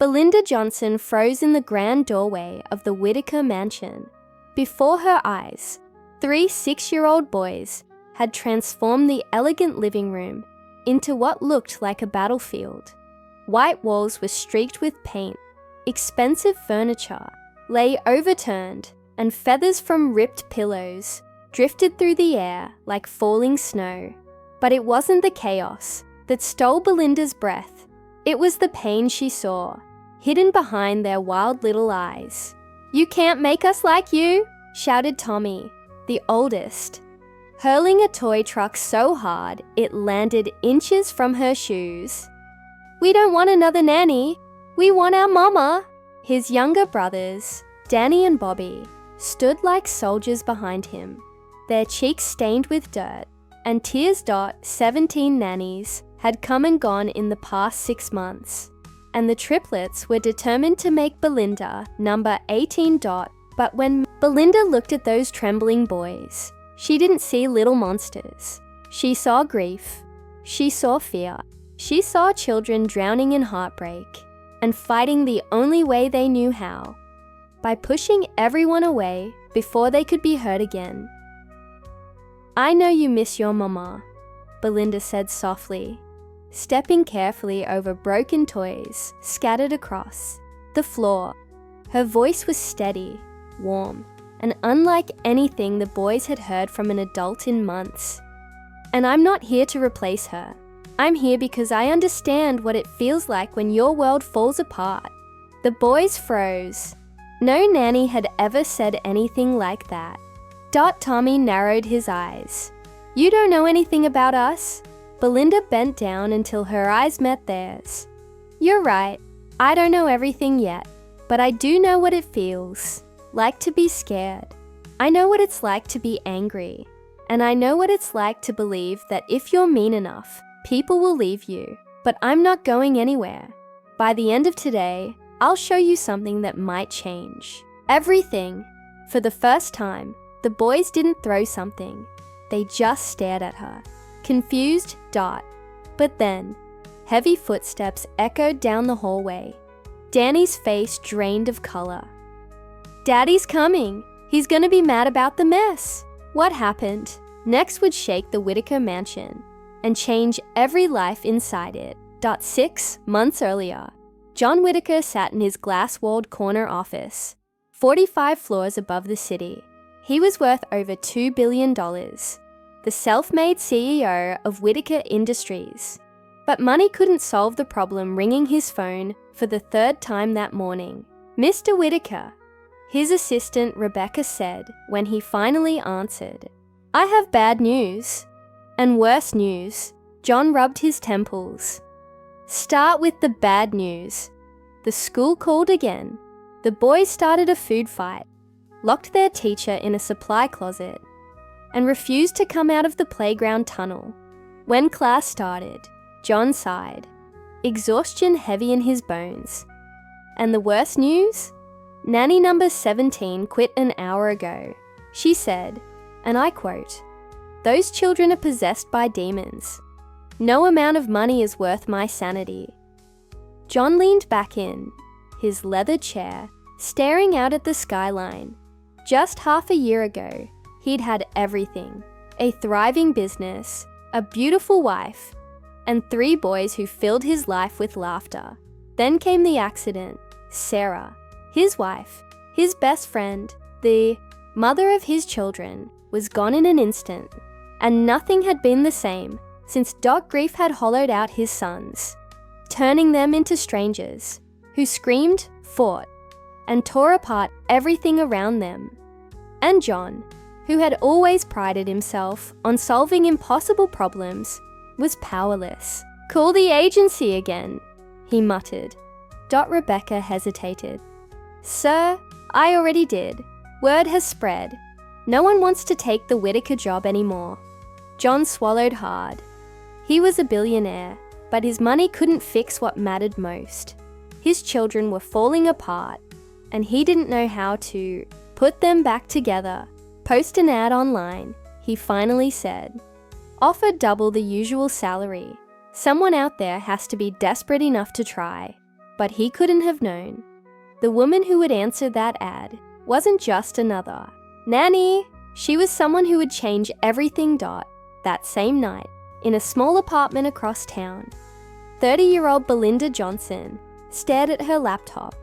Belinda Johnson froze in the grand doorway of the Whitaker mansion. Before her eyes, 3 6-year-old boys had transformed the elegant living room into what looked like a battlefield. White walls were streaked with paint, expensive furniture lay overturned, and feathers from ripped pillows drifted through the air like falling snow. But it wasn't the chaos that stole Belinda's breath. It was the pain she saw, hidden behind their wild little eyes. "You can't make us like you," shouted Tommy, the oldest, hurling a toy truck so hard it landed inches from her shoes. "We don't want another nanny. We want our mama." His younger brothers, Danny and Bobby, stood like soldiers behind him, their cheeks stained with dirt and tears. 17 nannies had come and gone in the past 6 months, and the triplets were determined to make Belinda number 18. But when Belinda looked at those trembling boys, she didn't see little monsters. She saw grief. She saw fear. She saw children drowning in heartbreak and fighting the only way they knew how, by pushing everyone away before they could be hurt again. "I know you miss your mama," Belinda said softly, stepping carefully over broken toys scattered across the floor. Her voice was steady, warm, and unlike anything the boys had heard from an adult in months. "And I'm not here to replace her. I'm here because I understand what it feels like when your world falls apart." The boys froze. No nanny had ever said anything like that. Tommy narrowed his eyes. "You don't know anything about us?" Belinda bent down until her eyes met theirs. "You're right. I don't know everything yet, but I do know what it feels like to be scared. I know what it's like to be angry, and I know what it's like to believe that if you're mean enough, people will leave you. But I'm not going anywhere. By the end of today, I'll show you something that might change everything." For the first time, the boys didn't throw something. They just stared at her, confused. But then, heavy footsteps echoed down the hallway. Danny's face drained of color. "Daddy's coming. He's gonna be mad about the mess." What happened next would shake the Whitaker mansion and change every life inside it. 6 months earlier, John Whitaker sat in his glass-walled corner office, 45 floors above the city. He was worth over $2 billion, the self-made CEO of Whitaker Industries. But money couldn't solve the problem ringing his phone for the 3rd time that morning. "Mr. Whitaker," his assistant Rebecca said when he finally answered. "I have bad news." "And worse news." John rubbed his temples. "Start with the bad news." The school called again. The boys started a food fight, locked their teacher in a supply closet, and refused to come out of the playground tunnel. When class started, John sighed, exhaustion heavy in his bones. "And the worst news? Nanny number 17 quit an hour ago." She said, and I quote, "Those children are possessed by demons. No amount of money is worth my sanity." John leaned back in his leather chair, staring out at the skyline. Just half a year ago, he'd had everything: a thriving business, a beautiful wife, and 3 boys who filled his life with laughter. Then came the accident. Sarah, his wife, his best friend, the mother of his children, was gone in an instant, and nothing had been the same since grief had hollowed out his sons, turning them into strangers who screamed, fought, and tore apart everything around them. And John, who had always prided himself on solving impossible problems, was powerless. "Call the agency again," he muttered. Rebecca hesitated. "Sir, I already did. Word has spread. No one wants to take the Whitaker job anymore." John swallowed hard. He was a billionaire, but his money couldn't fix what mattered most. His children were falling apart, and he didn't know how to put them back together. "Post an ad online," he finally said. "Offer double the usual salary. Someone out there has to be desperate enough to try." But he couldn't have known. The woman who would answer that ad wasn't just another nanny. She was someone who would change everything. That same night, in a small apartment across town, 30-year-old Belinda Johnson stared at her laptop,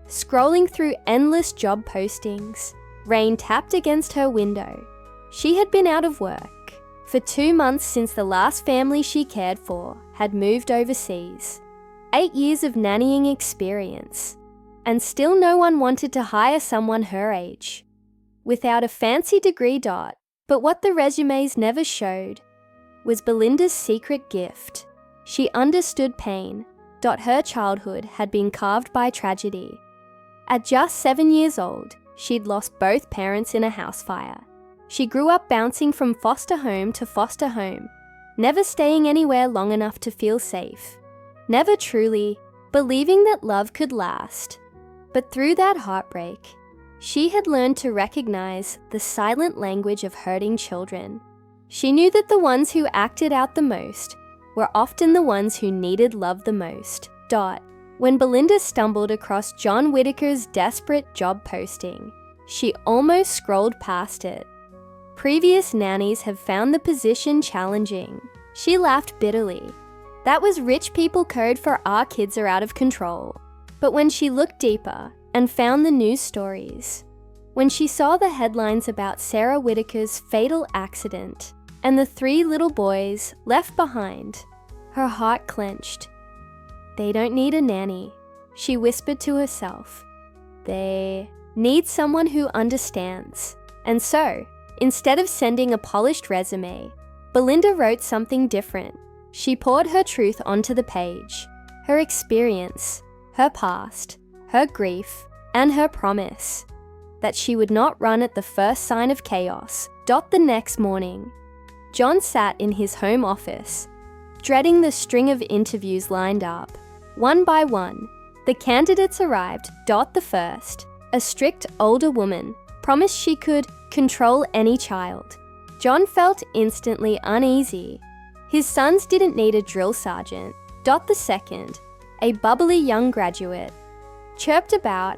scrolling through endless job postings. Rain tapped against her window. She had been out of work for 2 months since the last family she cared for had moved overseas. 8 years of nannying experience, and still no one wanted to hire someone her age. Without a fancy degree. But what the resumes never showed was Belinda's secret gift. She understood pain. Her childhood had been carved by tragedy. At just 7 years old, she'd lost both parents in a house fire. She grew up bouncing from foster home to foster home, never staying anywhere long enough to feel safe, never truly believing that love could last. But through that heartbreak, she had learned to recognize the silent language of hurting children. She knew that the ones who acted out the most were often the ones who needed love the most. When Belinda stumbled across John Whitaker's desperate job posting, she almost scrolled past it. Previous nannies have found the position challenging. She laughed bitterly. That was rich people code for "our kids are out of control." But when she looked deeper and found the news stories, when she saw the headlines about Sarah Whitaker's fatal accident and the 3 little boys left behind, her heart clenched. They don't need a nanny, she whispered to herself. They need someone who understands. And so, instead of sending a polished resume, Belinda wrote something different. She poured her truth onto the page, her experience, her past, her grief, and her promise that she would not run at the first sign of chaos. The next morning, John sat in his home office, dreading the string of interviews lined up. One by one, the candidates arrived. The first, a strict older woman, promised she could control any child. John felt instantly uneasy. His sons didn't need a drill sergeant. The second, a bubbly young graduate, chirped about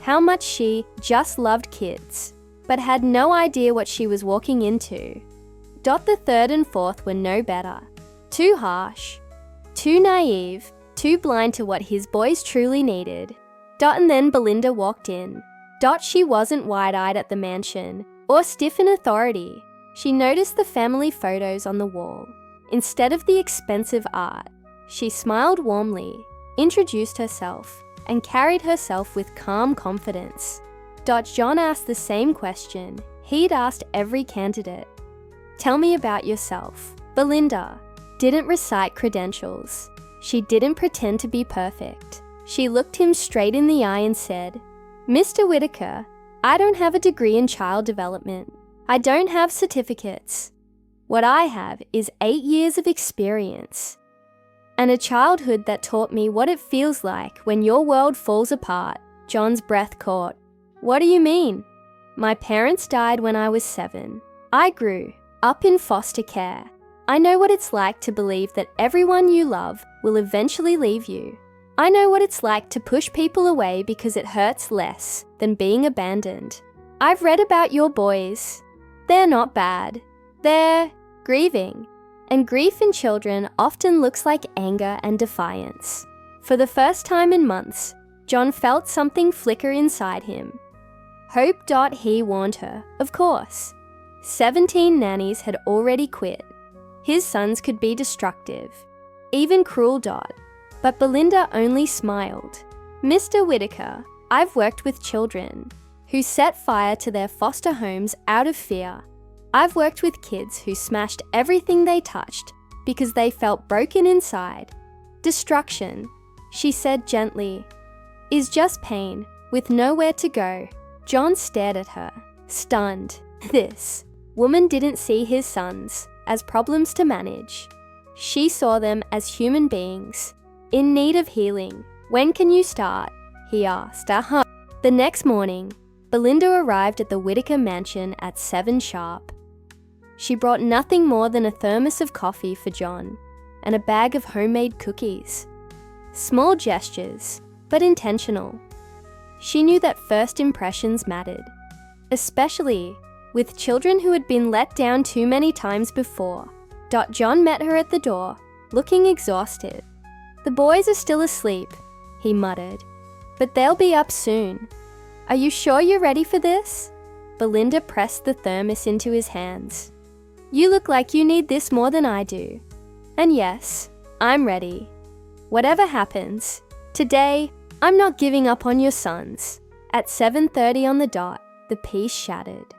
how much she just loved kids, but had no idea what she was walking into. The third and fourth were no better. Too harsh, too naive, too blind to what his boys truly needed. And then Belinda walked in. She wasn't wide-eyed at the mansion or stiff in authority. She noticed the family photos on the wall. Instead of the expensive art, she smiled warmly, introduced herself, and carried herself with calm confidence. John asked the same question he'd asked every candidate. Tell me about yourself. Belinda didn't recite credentials. She didn't pretend to be perfect. She looked him straight in the eye and said, Mr. Whitaker, I don't have a degree in child development. I don't have certificates. What I have is 8 years of experience and a childhood that taught me what it feels like when your world falls apart. John's breath caught. What do you mean? My parents died when I was 7. I grew up in foster care. I know what it's like to believe that everyone you love will eventually leave you. I know what it's like to push people away because it hurts less than being abandoned. I've read about your boys. They're not bad. They're grieving. And grief in children often looks like anger and defiance. For the first time in months, John felt something flicker inside him. Hope. He warned her, of course. 17 nannies had already quit. His sons could be destructive, even cruel. But Belinda only smiled. Mr. Whitaker, I've worked with children who set fire to their foster homes out of fear. I've worked with kids who smashed everything they touched because they felt broken inside. Destruction, she said gently, is just pain with nowhere to go. John stared at her, stunned. This woman didn't see his sons as problems to manage. She saw them as human beings in need of healing. When can you start? He asked. The next morning, Belinda arrived at the Whitaker mansion at 7 sharp. She brought nothing more than a thermos of coffee for John and a bag of homemade cookies. Small gestures, but intentional. She knew that first impressions mattered, especially with children who had been let down too many times before. John met her at the door, looking exhausted. "The boys are still asleep," he muttered, "but they'll be up soon. Are you sure you're ready for this?" Belinda pressed the thermos into his hands. "You look like you need this more than I do. And yes, I'm ready. Whatever happens, today, I'm not giving up on your sons." At 7:30 on the dot, the piece shattered.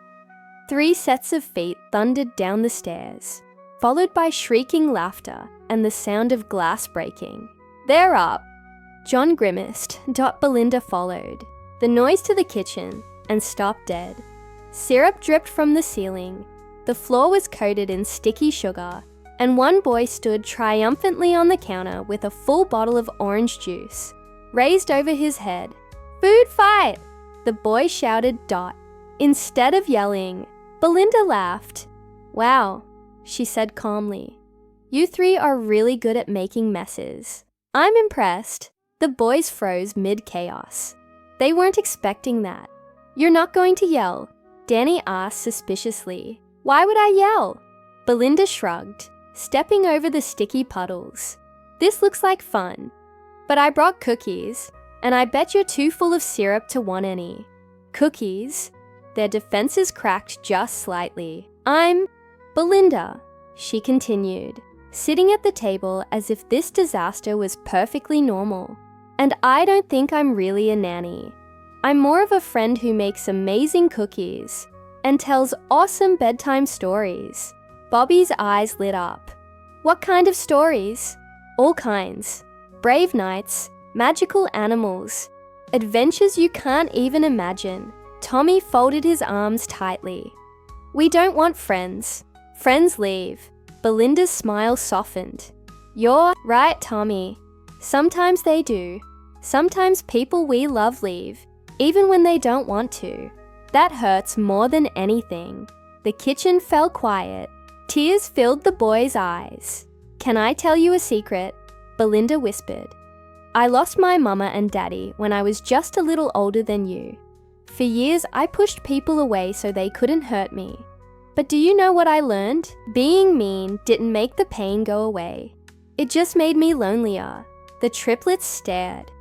3 sets of feet thundered down the stairs, followed by shrieking laughter and the sound of glass breaking. "They're up!" John grimaced. Belinda followed, the noise to the kitchen, and stopped dead. Syrup dripped from the ceiling. The floor was coated in sticky sugar, and one boy stood triumphantly on the counter with a full bottle of orange juice raised over his head. "Food fight!" the boy shouted. Instead of yelling, Belinda laughed. "Wow," she said calmly. "You 3 are really good at making messes. I'm impressed." The boys froze mid-chaos. They weren't expecting that. "You're not going to yell?" Danny asked suspiciously. "Why would I yell?" Belinda shrugged, stepping over the sticky puddles. "This looks like fun. But I brought cookies, and I bet you're too full of syrup to want any." "Cookies?" Their defenses cracked just slightly. "I'm Belinda," she continued, sitting at the table as if this disaster was perfectly normal. "And I don't think I'm really a nanny. I'm more of a friend who makes amazing cookies and tells awesome bedtime stories." Bobby's eyes lit up. "What kind of stories?" "All kinds. Brave nights, magical animals, adventures you can't even imagine." Tommy folded his arms tightly. "We don't want friends. Friends leave." Belinda's smile softened. "You're right, Tommy. Sometimes they do. Sometimes people we love leave, even when they don't want to. That hurts more than anything." The kitchen fell quiet. Tears filled the boys' eyes. "Can I tell you a secret?" Belinda whispered. "I lost my mama and daddy when I was just a little older than you. For years, I pushed people away so they couldn't hurt me. But do you know what I learned? Being mean didn't make the pain go away. It just made me lonelier." The triplets stared,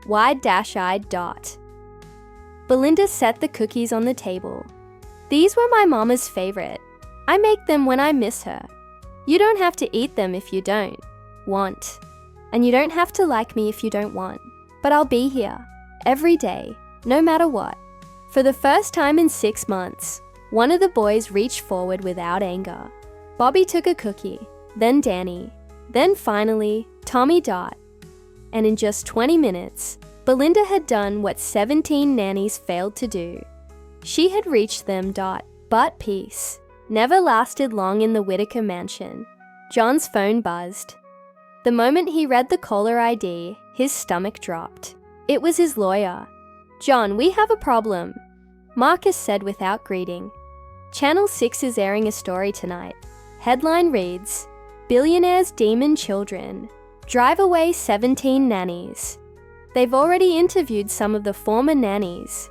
wide-eyed. Belinda set the cookies on the table. "These were my mama's favorite. I make them when I miss her. You don't have to eat them if you don't want. And you don't have to like me if you don't want. But I'll be here, every day, no matter what." For the first time in 6 months, one of the boys reached forward without anger. Bobby took a cookie, then Danny, then finally, Tommy. And in just 20 minutes, Belinda had done what 17 nannies failed to do. She had reached them. But peace never lasted long in the Whitaker mansion. John's phone buzzed. The moment he read the caller ID, his stomach dropped. It was his lawyer. "John, we have a problem," Marcus said without greeting. "Channel 6 is airing a story tonight. Headline reads, 'Billionaire's Demon Children Drive Away 17 Nannies.' They've already interviewed some of the former nannies.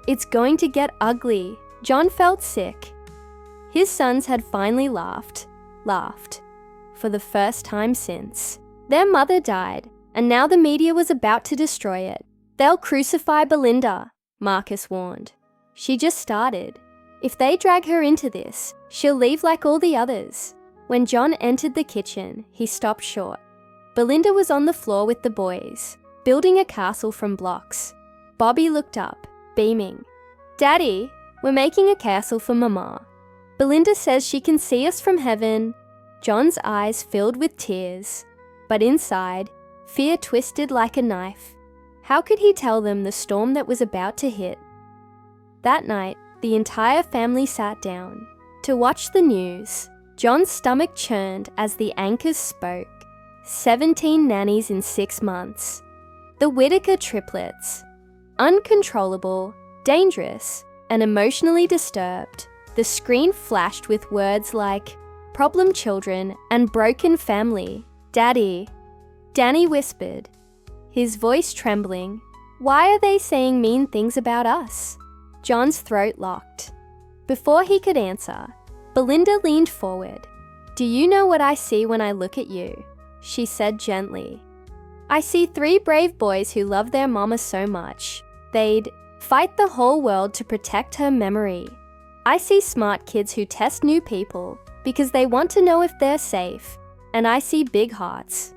It's going to get ugly." John felt sick. His sons had finally laughed, for the first time since. Their mother died, and now the media was about to destroy it. "They'll crucify Belinda," Marcus warned. "She just started. If they drag her into this, she'll leave like all the others." When John entered the kitchen, he stopped short. Belinda was on the floor with the boys, building a castle from blocks. Bobby looked up, beaming. "Daddy, we're making a castle for Mama. Belinda says she can see us from heaven." John's eyes filled with tears, but inside, fear twisted like a knife. How could he tell them the storm that was about to hit? That night, the entire family sat down to watch the news. John's stomach churned as the anchors spoke. 17 nannies in 6 months. The Whitaker triplets. Uncontrollable, dangerous, and emotionally disturbed. The screen flashed with words like problem children and broken family. "Daddy," Danny whispered. his voice trembling. Why are they saying mean things about us? John's throat locked. Before he could answer, Belinda leaned forward. Do you know what I see when I look at you? She said gently. I see 3 brave boys who love their mama so much, they'd fight the whole world to protect her memory. I see smart kids who test new people because they want to know if they're safe. And I see big hearts,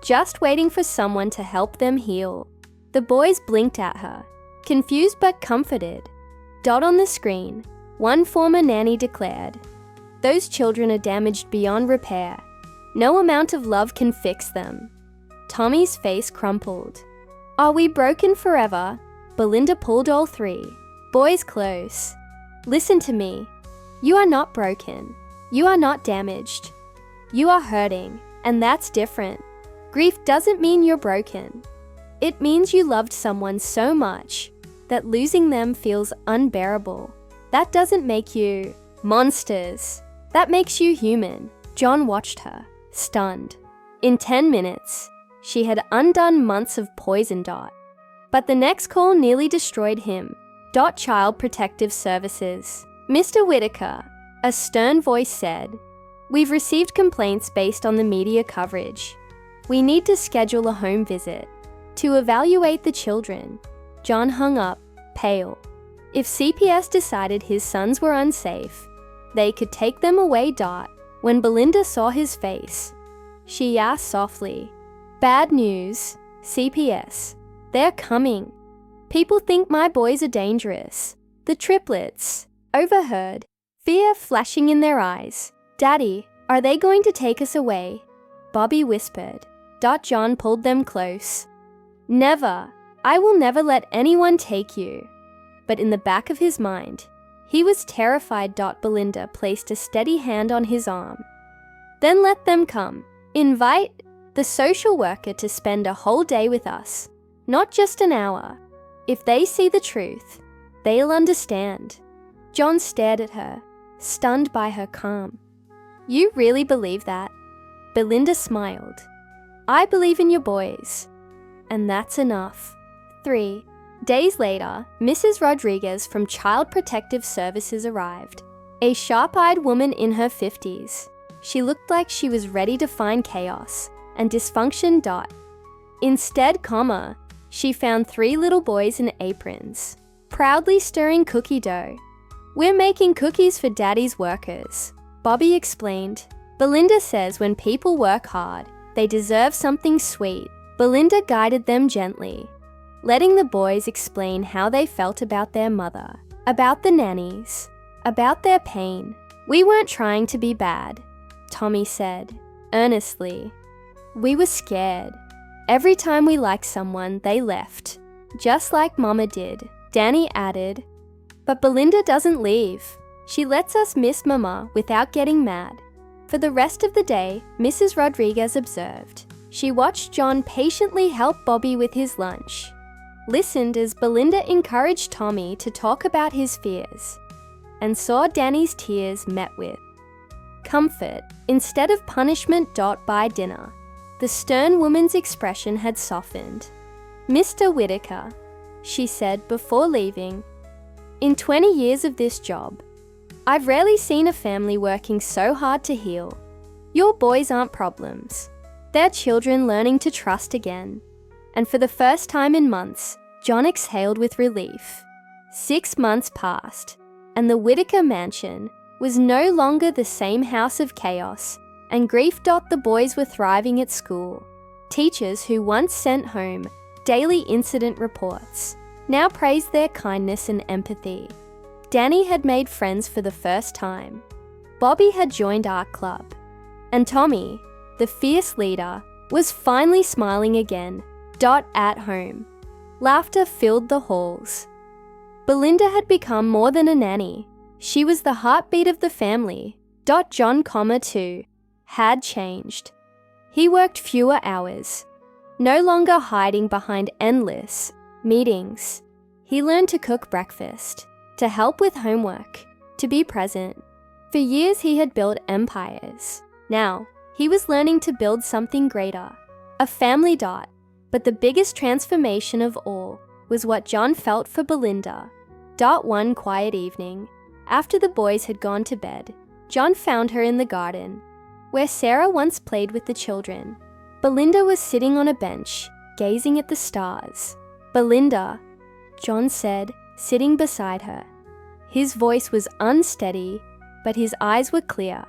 just waiting for someone to help them heal. The boys blinked at her, confused but comforted. Dot on the screen, one former nanny declared, those children are damaged beyond repair. No amount of love can fix them. Tommy's face crumpled. Are we broken forever? Belinda pulled all 3. Boys close. Listen to me. You are not broken. You are not damaged. You are hurting, and that's different. Grief doesn't mean you're broken. It means you loved someone so much that losing them feels unbearable. That doesn't make you monsters. That makes you human. John watched her, stunned. In 10 minutes, she had undone months of poison. Dot. But the next call nearly destroyed him. Child Protective Services. Mr. Whitaker, a stern voice said, we've received complaints based on the media coverage. We need to schedule a home visit to evaluate the children. John hung up, pale. If CPS decided his sons were unsafe, they could take them away. When Belinda saw his face, she asked softly, bad news, CPS. They're coming. People think my boys are dangerous. The triplets. Overheard, fear flashing in their eyes. Daddy, are they going to take us away? Bobby whispered. John pulled them close. Never. I will never let anyone take you. But in the back of his mind, he was terrified. Belinda placed a steady hand on his arm. Then let them come. Invite the social worker to spend a whole day with us, not just an hour. If they see the truth, they'll understand. John stared at her, stunned by her calm. You really believe that? Belinda smiled. I believe in your boys. And that's enough. 3 days later, Mrs. Rodriguez from Child Protective Services arrived. A sharp-eyed woman in her 50s. She looked like she was ready to find chaos and dysfunction. Instead, she found 3 little boys in aprons, proudly stirring cookie dough. We're making cookies for Daddy's workers, Bobby explained. Belinda says when people work hard, they deserve something sweet. Belinda guided them gently, letting the boys explain how they felt about their mother, about the nannies, about their pain. We weren't trying to be bad, Tommy said, earnestly. We were scared. Every time we liked someone, they left, just like Mama did, Danny added. But Belinda doesn't leave. She lets us miss Mama without getting mad. For the rest of the day, Mrs. Rodriguez observed. She watched John patiently help Bobby with his lunch, listened as Belinda encouraged Tommy to talk about his fears, and saw Danny's tears met with comfort instead of punishment. By dinner, the stern woman's expression had softened. Mr. Whitaker, she said before leaving, in 20 years of this job, I've rarely seen a family working so hard to heal. Your boys aren't problems. They're children learning to trust again. And for the first time in months, John exhaled with relief. 6 months passed, and the Whitaker mansion was no longer the same house of chaos and grief. The boys were thriving at school. Teachers who once sent home daily incident reports now praised their kindness and empathy. Danny had made friends for the first time. Bobby had joined art club. And Tommy, the fierce leader, was finally smiling again. At home. Laughter filled the halls. Belinda had become more than a nanny. She was the heartbeat of the family. John, too, had changed. He worked fewer hours, no longer hiding behind endless meetings. He learned to cook breakfast, to help with homework, to be present. For years he had built empires. Now, he was learning to build something greater. A family. But the biggest transformation of all was what John felt for Belinda. One quiet evening, after the boys had gone to bed, John found her in the garden, where Sarah once played with the children. Belinda was sitting on a bench, gazing at the stars. "Belinda," John said, sitting beside her. His voice was unsteady, but his eyes were clear.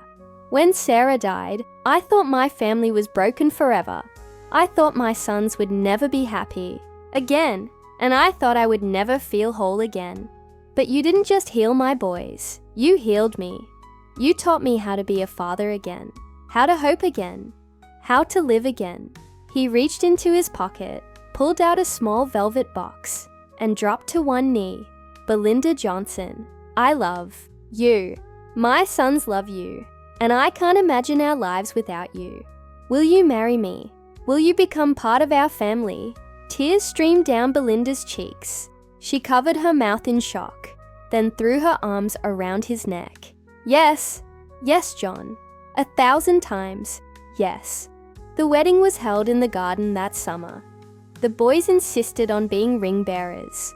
"When Sarah died, I thought my family was broken forever. I thought my sons would never be happy again, and I thought I would never feel whole again. But you didn't just heal my boys, you healed me. You taught me how to be a father again, how to hope again, how to live again." He reached into his pocket, pulled out a small velvet box, and dropped to one knee. "Belinda Johnson, I love you. My sons love you, and I can't imagine our lives without you. Will you marry me? Will you become part of our family?" Tears streamed down Belinda's cheeks. She covered her mouth in shock, then threw her arms around his neck. "Yes, yes, John. 1,000 times, yes." The wedding was held in the garden that summer. The boys insisted on being ring bearers,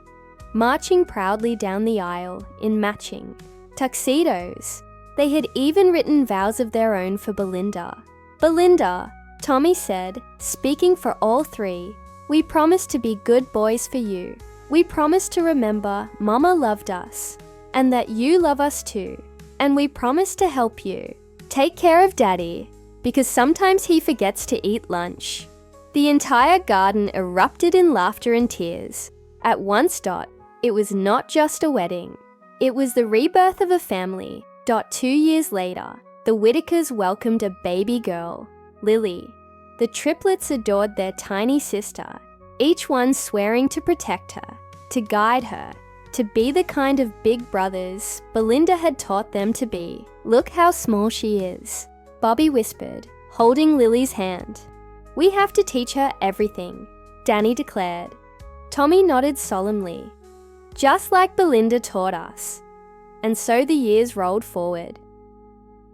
marching proudly down the aisle in matching tuxedos. They had even written vows of their own for Belinda. "Belinda," Tommy said, speaking for all three, "we promise to be good boys for you. We promise to remember Mama loved us, and that you love us too. And we promise to help you. Take care of Daddy, because sometimes he forgets to eat lunch." The entire garden erupted in laughter and tears. At once, it was not just a wedding. It was the rebirth of a family. 2 years later, the Whitakers welcomed a baby girl, Lily. The triplets adored their tiny sister, each one swearing to protect her, to guide her, to be the kind of big brothers Belinda had taught them to be. "Look how small she is," Bobby whispered, holding Lily's hand. "We have to teach her everything," Danny declared. Tommy nodded solemnly. "Just like Belinda taught us." And so the years rolled forward.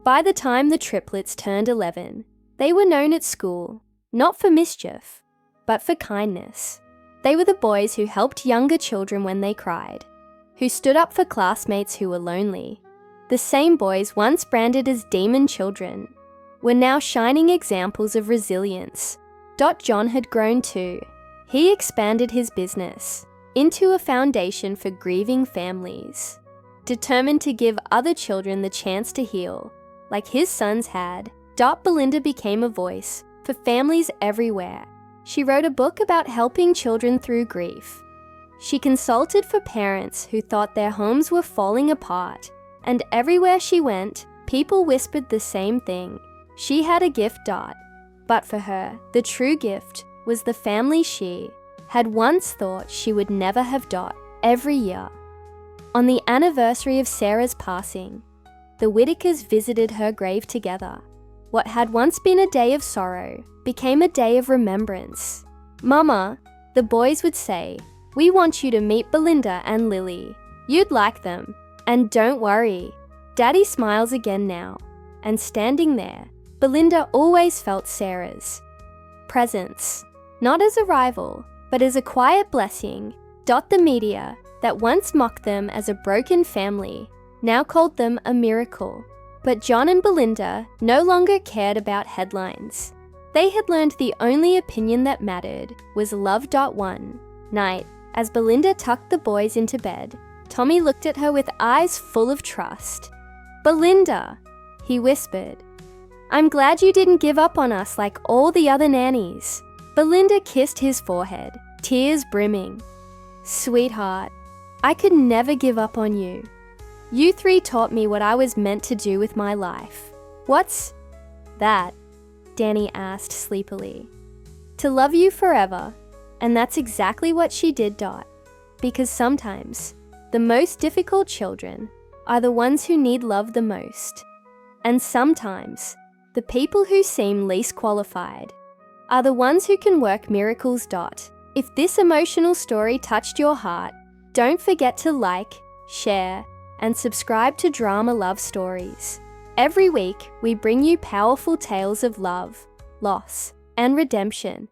By the time the triplets turned 11, they were known at school, not for mischief, but for kindness. They were the boys who helped younger children when they cried, who stood up for classmates who were lonely. The same boys once branded as demon children were now shining examples of resilience. John had grown too. He expanded his business into a foundation for grieving families, determined to give other children the chance to heal, like his sons had. Belinda became a voice for families everywhere. She wrote a book about helping children through grief. She consulted for parents who thought their homes were falling apart, and everywhere she went, people whispered the same thing. She had a gift. But for her, the true gift was the family she had once thought she would never have. Every year, on the anniversary of Sarah's passing, the Whitakers visited her grave together. What had once been a day of sorrow became a day of remembrance. "Mama," the boys would say, "we want you to meet Belinda and Lily. You'd like them. And don't worry, Daddy smiles again now." And standing there, Belinda always felt Sarah's presence, not as a rival, but as a quiet blessing. The media that once mocked them as a broken family now called them a miracle. But John and Belinda no longer cared about headlines. They had learned the only opinion that mattered was love. One night, as Belinda tucked the boys into bed, Tommy looked at her with eyes full of trust. "Belinda," he whispered, "I'm glad you didn't give up on us like all the other nannies." Belinda kissed his forehead, tears brimming. "Sweetheart, I could never give up on you. You three taught me what I was meant to do with my life." "What's that?" Danny asked sleepily. "To love you forever." And that's exactly what she did. Because sometimes, the most difficult children are the ones who need love the most. And sometimes, the people who seem least qualified are the ones who can work miracles. If this emotional story touched your heart, don't forget to like, share, and subscribe to Drama Love Stories. Every week, we bring you powerful tales of love, loss, and redemption.